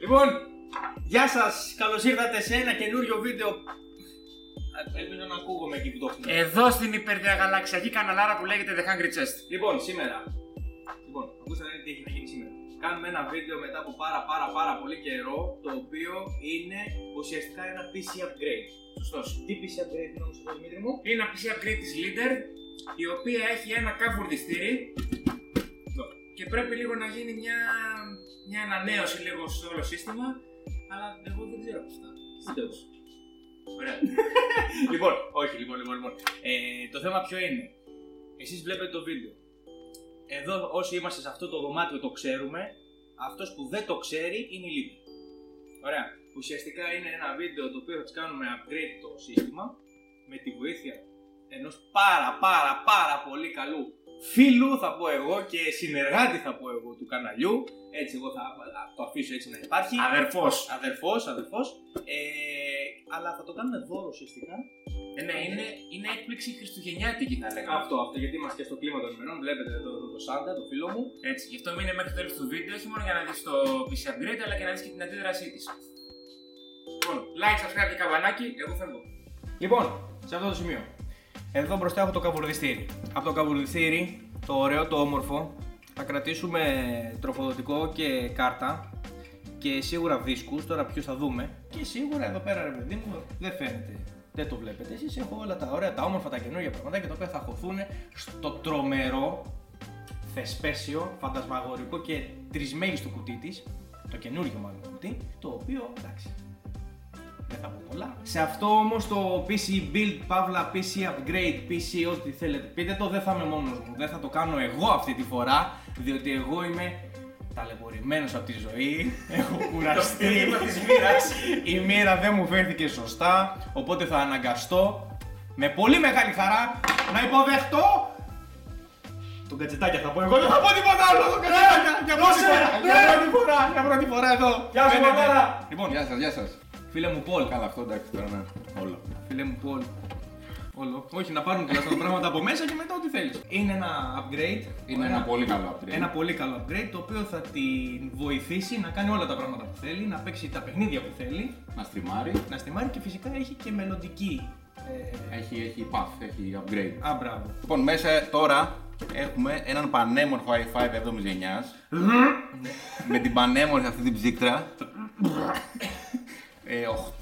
Λοιπόν, γεια σας, καλώς ήρθατε σε ένα καινούριο βίντεο. Ελπίζω να ακούγομαι εκεί που το έχουμε. Εδώ στην υπερδιαγαλαξιακή καναλάρα που λέγεται The Hungry Chest. Λοιπόν, ακούσατε τι έχει να γίνει σήμερα. Κάνουμε ένα βίντεο μετά από πάρα πολύ καιρό, το οποίο είναι ουσιαστικά ένα PC upgrade. Σωστός. Τι PC upgrade είναι όμως, Δημήτρη μου? Είναι ένα PC upgrade της Leader, η οποία έχει ένα καφορτιστήρι και πρέπει λίγο να γίνει μια ανανέωση λίγο στο όλο σύστημα, αλλά εγώ δεν ξέρω πώς θα. Τέλος. Ωραία. Λοιπόν, το θέμα ποιο είναι? Εσείς βλέπετε το βίντεο. Εδώ όσοι είμαστε σε αυτό το δωμάτιο το ξέρουμε. Αυτός που δεν το ξέρει είναι η Leader. Ωραία. Ουσιαστικά είναι ένα βίντεο το οποίο θα της κάνουμε upgrade το σύστημα με τη βοήθεια ενός πάρα πολύ καλού φίλου, θα πω εγώ, και συνεργάτη, θα πω εγώ, του καναλιού. Έτσι, εγώ θα το αφήσω έτσι να υπάρχει. Αδερφός. Αλλά θα το κάνουμε δώρο ουσιαστικά. Ναι, είναι έκπληξη χριστουγεννιάτικη, θα λέγαμε. Αυτό, γιατί είμαστε και στο κλίμα των ημερών. Βλέπετε εδώ το Σάντα, το φίλο μου. Έτσι, γι' αυτό μείνε μέχρι το τέλος του βίντεο, όχι μόνο για να δεις το PC upgrade, αλλά και να δεις και την αντίδρασή της. Λοιπόν, like, subscribe και καμπανάκι, εγώ φεύγω. Λοιπόν, σε αυτό το σημείο. Εδώ μπροστά έχω το καβουρδιστήρι. Από το καβουρδιστήρι, το ωραίο, το όμορφο, θα κρατήσουμε τροφοδοτικό και κάρτα και σίγουρα δίσκους. Τώρα ποιους θα δούμε. Και σίγουρα εδώ πέρα, ρε παιδί μου, δεν φαίνεται. Δεν το βλέπετε εσείς. Έχω όλα τα ωραία, τα όμορφα, τα καινούργια πραγματάκια, τα οποία θα χωθούν στο τρομερό, θεσπέσιο, φαντασμαγορικό και τρισμέγιστο κουτί της. Το καινούργιο μάλλον κουτί, το οποίο εντάξει. Δεν θα πω πολλά. Σε αυτό όμως το PC build, παύλα PC upgrade, PC ό,τι θέλετε πείτε το, δεν θα είμαι μόνος μου. Δεν θα το κάνω εγώ αυτή τη φορά, διότι εγώ είμαι ταλαιπωρημένος από τη ζωή. Έχω κουραστεί. Η μοίρα δεν μου φέρθηκε σωστά, οπότε θα αναγκαστώ με πολύ μεγάλη χαρά να υποδεχτώ τον Κατσετάκια, θα πω εγώ, δεν θα πω τίποτα άλλο. Τον Κατσετάκια, για πρώτη φορά εδώ. Γεια σου, Μαμάρα. Λοιπόν, Γεια σας. Φίλε μου Πολ. Καλά, αυτό εντάξει τώρα, ναι. Όλο. Φίλε μου Πολ. Όλο. Όχι, να πάρουν τουλάχιστον πράγματα από μέσα και μετά ό,τι θέλεις. Είναι ένα upgrade. Είναι ένα πολύ καλό upgrade. Ένα πολύ καλό upgrade, το οποίο θα την βοηθήσει να κάνει όλα τα πράγματα που θέλει, να παίξει τα παιχνίδια που θέλει. Να στριμάρει. Και φυσικά έχει και μελλοντική. Έχει path, έχει upgrade. Μπράβο. Λοιπόν, μέσα τώρα έχουμε έναν πανέμορφο i5 709 με την πανέμορφη αυτή την ψύκτρα.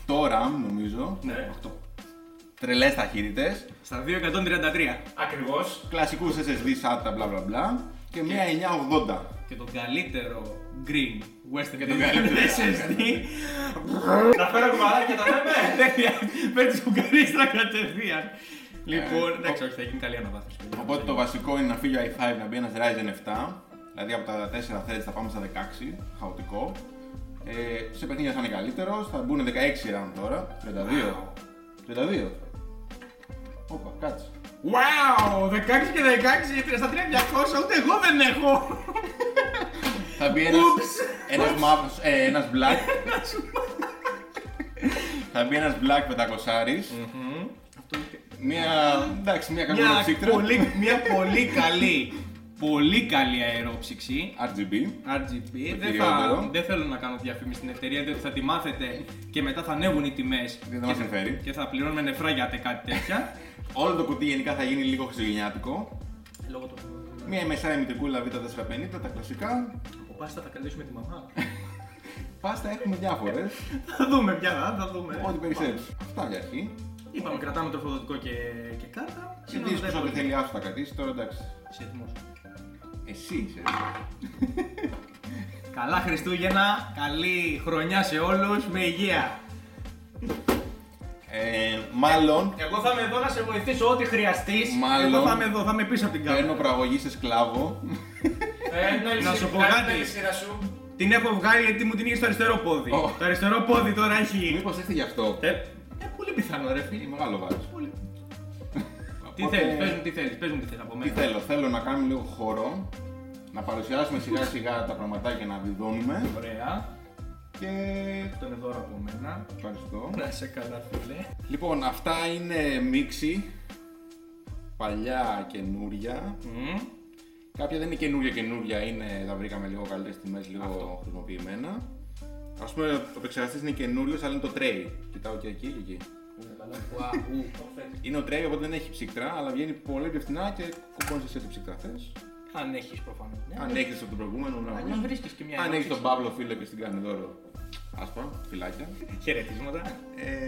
8 RAM νομίζω. Ναι, 8. Τρελές ταχύτητες. Στα 233. Ακριβώς. Κλασικούς SSD SATA bla bla bla. Και μια 980. Και τον καλύτερο green western Και τον καλύτερο SSD. Να φέρω κουβαράκια, το λέμε. Παίρνεις κουκαρίστρα κατευθείαν. Λοιπόν, εντάξει, όχι, θα γίνει καλή αναβάθμιση. Οπότε το βασικό είναι να φύγει ο i5, να μπει ένας Ryzen 7. Δηλαδή από τα 4 threads θα πάμε στα 16. Χαοτικό. Σε παιχνίδια θα είναι καλύτερος, θα μπουν 16 RAM τώρα. 32. Όπα, κάτσε. Wow! 16 και 16 στα 3200, ούτε εγώ δεν έχω! Θα μπει ένας μαύρος, ένας black. Θα μπει ένας black 500άρης. Μια καλή ψύκτρα. Μια πολύ καλή αερόψυξη. RGB. Δεν θέλω να κάνω διαφήμιση στην εταιρεία, διότι θα τη μάθετε και μετά θα ανέβουν οι τιμές. Δεν θα μας συμφέρει. Και θα πληρώνουμε νεφρά για κάτι τέτοια. Όλο το κουτί γενικά θα γίνει λίγο χριστουγεννιάτικο. Λόγω του. Μια MSI Μητρικούλα V450, τα κλασικά. Από πάστα θα κρατήσουμε τη μαμά. Πάστα έχουμε διάφορες. Θα δούμε πια, θα δούμε. Ό,τι περισσέψει. Αυτά για αρχή. Είπαμε, κρατάμε τροφοδοτικό και κάρτα. Και δίσκους ό,τι θέλει άσου θα κρατήσει, τώρα εντάξει. Είσαι έτοιμος? Εσύ είσαι. Καλά Χριστούγεννα, καλή χρονιά σε όλους, με υγεία. Μάλλον. Εγώ θα είμαι εδώ να σε βοηθήσω ό,τι χρειαστείς. Μάλλον. Εγώ θα είμαι εδώ, θα είμαι πίσω από την κάμερα. Παίρνω προαγωγή σε σκλάβο. Να σου πω κάτι. Την έχω βγάλει γιατί μου την είχε στο αριστερό πόδι. Το αριστερό πόδι τώρα έχει. Μήπως ήρθε γι' αυτό. Πολύ πιθανό ρε φίλε. Μεγάλο βάρος. Τι θέλεις, πες μου τι θέλεις από μένα. Θέλω να κάνουμε λίγο χώρο. Να παρουσιάσουμε σιγά σιγά τα πραγματάκια να βιδώνουμε. Ωραία. Και αυτό είναι δώρο από μένα. Ευχαριστώ. Να σε καλά φίλε. Λοιπόν, αυτά είναι μίξη. Παλιά καινούρια. Κάποια δεν είναι καινούρια, τα βρήκαμε λίγο καλύτερες τιμές, λίγο χρησιμοποιημένα. Ας πούμε, ο επεξεργαστής είναι καινούριος, αλλά είναι το tray. Κοιτάω και εκεί και εκεί. Είναι ο tray, οπότε δεν έχει ψύκτρα, αλλά βγαίνει πολύ πιο φθηνά και κουμπώνεις εσύ ό,τι ψύκτρα θες. Αν έχεις προφανώς. Αν έχεις από τον προηγούμενο, Αν βρίσκεις και μια. αν έχεις τον Παύλο φίλο και στην κάνει δώρο. Άσπα, φυλάκια. Χαιρετίσματα.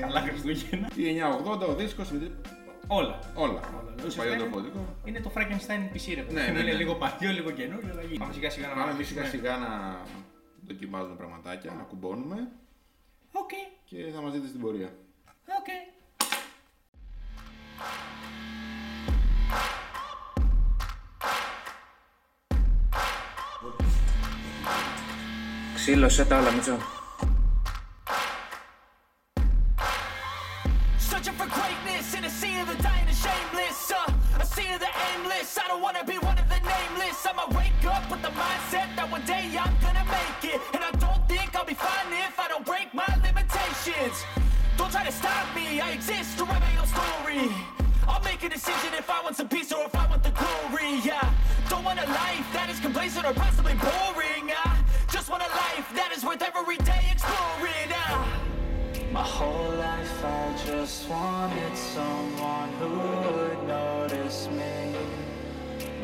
Καλά Χριστούγεννα. Η 980, ο δίσκος, Όλα. όλα. Ουσιαστικά Παλιό τροφοδοτικό. Είναι το Frankenstein PC ρε παιδί. Ναι, ναι, Είναι ναι. λίγο παλιό, λίγο καινούριο. Πάμε σιγά σιγά να Πάμε μάθουμε. σιγά να δοκιμάζουμε πραγματάκια, να κουμπώνουμε Οκ. και θα μας δείτε στην πορεία. Οκ. Ξύλωσε τα όλα, Μίτσο. Searching for greatness in a sea of the dying and shameless. A sea of the aimless. I don't wanna be one of the nameless. I'ma wake up with the mindset that one day I'm gonna make it. And I don't think I'll be fine if I don't break my limitations. Don't try to stop me, I exist to write my own story. I'll make a decision if I want some peace or if I want the glory. Yeah, don't want a life that is complacent or possibly boring. I just want a life that is worth every day exploring. My whole life I just wanted someone who would notice me.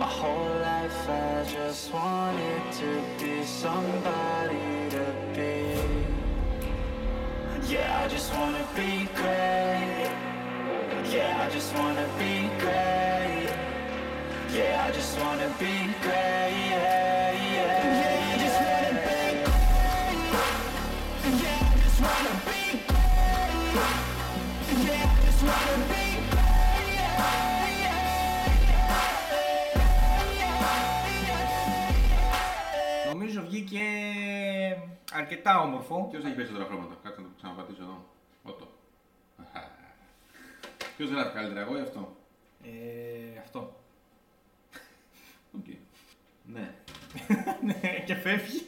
My whole life I just wanted to be somebody to be. Yeah, I just wanna be great. Yeah, I just wanna be great. Yeah, I just wanna be great. Yeah, yeah, yeah, I just wanna be great. Yeah, I just wanna be great. Yeah, I just wanna be great. Yeah, yeah, yeah. Νομίζω βγήκε αρκετά όμορφο. Ποιος έχει περισσότερα χρώματα, κάτσε να το ξαναπατήσω εδώ. Ότο. Ποιος γράφει καλύτερα, εγώ ή αυτό? Αυτό. Οκ. Ναι. Ναι, και φεύγει.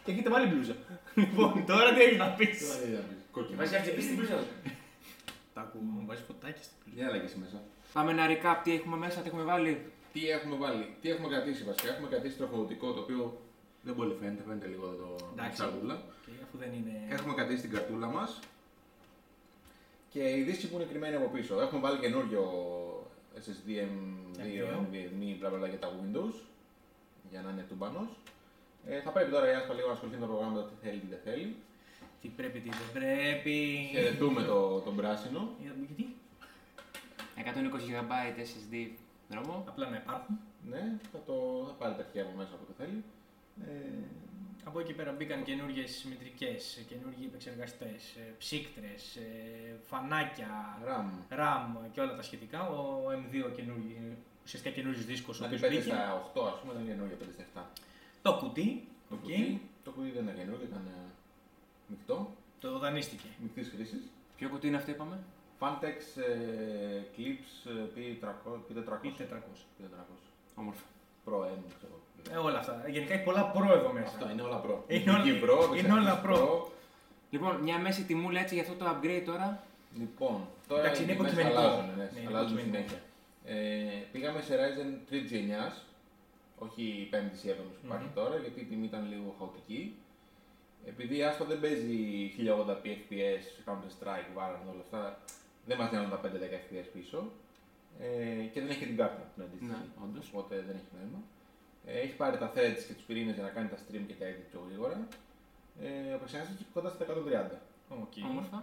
Και έχετε βάλει μπλούζα. Λοιπόν, τώρα τι έχει να πεις. Κόκκινο. Βάζει αυτή στην πλούζα. Τα ακούω, βάζει φωτάκι στην πλούζα. Για έλα και εσύ μέσα. Πάμε ένα recap, τι έχουμε μέσα, τι έχουμε βάλει. Τι έχουμε βάλει, τι έχουμε κρατήσει βασικά. Έχουμε κρατήσει τροφοδοτικό το οποίο δεν πολύ φαίνεται, φαίνεται λίγο εδώ το Εντάξει. σαρδούλα. Και αφού δεν είναι. Έχουμε κρατήσει την καρτούλα μας και η δίσκη που είναι κρυμμένη από πίσω. Έχουμε βάλει καινούριο SSD M2, NVMe, bla bla για τα Windows για να είναι τούμπανος. Θα πρέπει τώρα η Άσπα λίγο να ασχοληθεί με τα προγράμματα, τι θέλει, τι δεν θέλει. Τι πρέπει, τι δεν πρέπει. Χαιρετούμε τον πράσινο. Γιατί? 120 GB SSD δρόμο. Απλά να υπάρχουν. Ναι, θα πάρει τα αρχεία από μέσα από ό,τι θέλει. Από εκεί πέρα μπήκαν καινούργιες συμμετρικές, καινούργιοι επεξεργαστές, ψύκτρες, φανάκια, RAM και όλα τα σχετικά. Ο M2 ουσιαστικά καινούριος δίσκος ο Δηλαδή οποίος 5 μπήκε. στα 8 ας πούμε, ήταν καινούργια 5 στα 7. Το κουτί, Το κουτί δεν ήταν καινούργιο, ήταν μεικτό, το δανείστηκε. μεικτής χρήσης. Ποιο κουτί είναι αυτό είπαμε? Fantex Clips P400. P400. Όμορφα. Pro M, ξέρω. Όλα αυτά. Γενικά έχει πολλά προ εδώ μέσα. Αυτό είναι όλα Pro. Είναι όλα- Μυστική Pro, είναι όλα Pro. Λοιπόν, μια μέση τιμούλα έτσι για αυτό το upgrade τώρα. Λοιπόν, τώρα Εντάξει, οι είναι τιμές υποκειμενικό. αλλάζουν, Ναι, ναι, είναι αλλάζουν υποκειμενικό. συνέχεια. Πήγαμε σε Ryzen 3 Gen 9, όχι η 5η ή 7η που υπάρχει τώρα, γιατί η τιμή ήταν λίγο χαοτική. Επειδή η Aspa δεν παίζει 1080p FPS, Counter Strike, Valorant, όλα αυτά, δεν μας δίνουν τα 5-10 FPS πίσω. Και δεν έχει την κάρτα την αντίστοιχη. Ναι, όντως. Οπότε δεν έχει νόημα. Έχει πάρει τα threads και τους πυρήνες για να κάνει τα stream και τα edit πιο γρήγορα. Ο επεξεργαστής έχει κοντά στα 130. Okay. Όμορφα.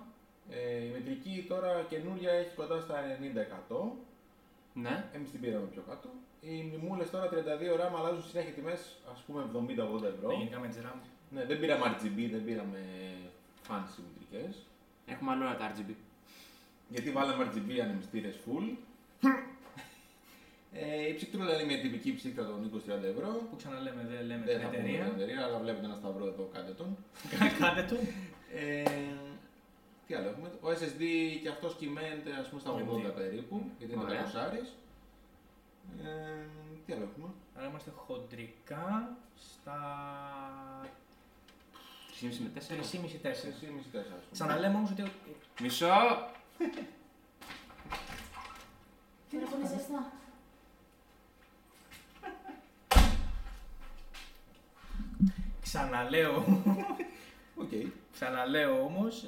Η μετρική τώρα καινούρια έχει κοντά στα 90%. Ναι. Εμείς την πήραμε πιο κάτω. Οι μνημούλες τώρα 32 RAM αλλάζουν συνέχεια τιμές, ας πούμε 70-80 ευρώ. Γενικά με τις RAM. Ναι, δεν πήραμε RGB, δεν πήραμε fancy μετρικές. Έχουμε άλλο ένα τα RGB. Γιατί βάλαμε RGB ανεμιστήρες full. Η ψύκτρουλα είναι μια τυπική ψύκτρα των 20-30 ευρώ. Που ξαναλέμε, δεν λέμε Δεν την θα πούμε την εταιρεία. εταιρεία, αλλά βλέπετε ένα σταυρό εδώ, κάντε τον. Κάντε το. Τι άλλο έχουμε. Ο SSD και αυτός κυμαίνεται ας πούμε στα 80 περίπου, γιατί είναι Ωραία. 200 άρες. Τι άλλο έχουμε. Άρα είμαστε χοντρικά στα 3,5 με 4. 3,5-4. 3,5-4 ας πούμε. Ξαναλέμε όμως ότι Μισό. Τι να είναι ζεστά. ξαναλέω Οκ. Ξαναλέω όμως,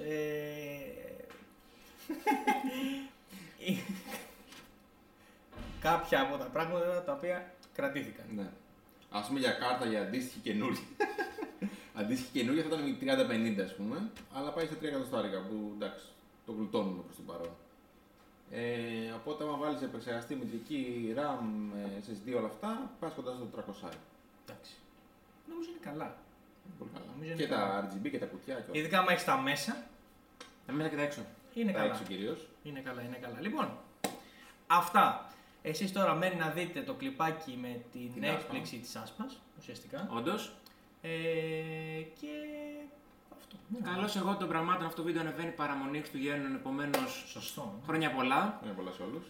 κάποια από τα πράγματα τα οποία κρατήθηκαν. Ναι. Ας πούμε για κάρτα για αντίστοιχη καινούρια. Αντίστοιχη καινούρια θα ήταν η 30-50 ας πούμε, αλλά πάει στα 3 εκατοστάρικα που εντάξει, το γλουτώνουμε προς το παρόν. Οπότε άμα βάλεις επεξεργαστή, μητρική, RAM, SSD όλα αυτά, πας κοντά στο 300. Εντάξει. Νομίζω είναι καλά. Πολύ καλά. Νομίζω Και είναι τα καλά. RGB και τα κουτιά και όλα. Ειδικά άμα έχεις τα μέσα, Τα μέσα και τα έξω. είναι Τα καλά. έξω κυρίως. Είναι καλά, είναι καλά. Λοιπόν, αυτά. Εσείς τώρα μένει να δείτε το κλιπάκι με την Την έκπληξη της άσπας, ουσιαστικά. Όντως. Και αυτό. Καλώς εγώ των πραγμάτων, αυτό το βίντεο ανεβαίνει παραμονή Χριστουγέννων, επομένως Σωστό. χρόνια πολλά. Είναι πολλά σε όλους.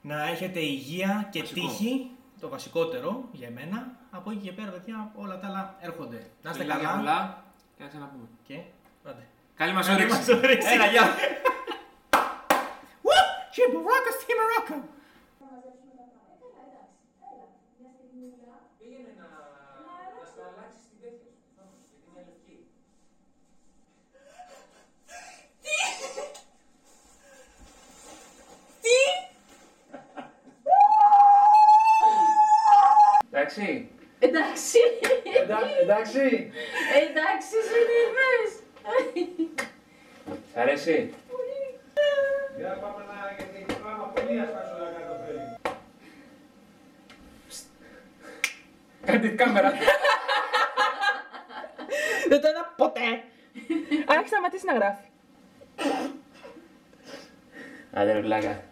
Να έχετε υγεία και Βασικό. τύχη, το βασικότερο για μένα. Από εκεί και πέρα, παιδιά, όλα τα άλλα έρχονται. Να είστε Φιλάκια καλά. πολλά και να ξαναπούμε. Και άντε. Καλή μας Καλή όρεξη. μας όρεξη. Έλα, γεια. Woo! Chimbaraka, Stimaraka! Πήγαινε να στα αλλάξεις την τέτοια σου, γιατί είναι λευκή. Εντάξει. Εντάξει. Εντάξει. Εντάξει, συνήθες. Σ' αρέσει. Για πάμε να γιατί πράγμα πολύ ασφάσου να κάνω το φέρει. Κάντε την κάμερα. Δεν το είδα ποτέ. Αν έχει σταματήσει να γράφει. Άντε ρε βλάκα.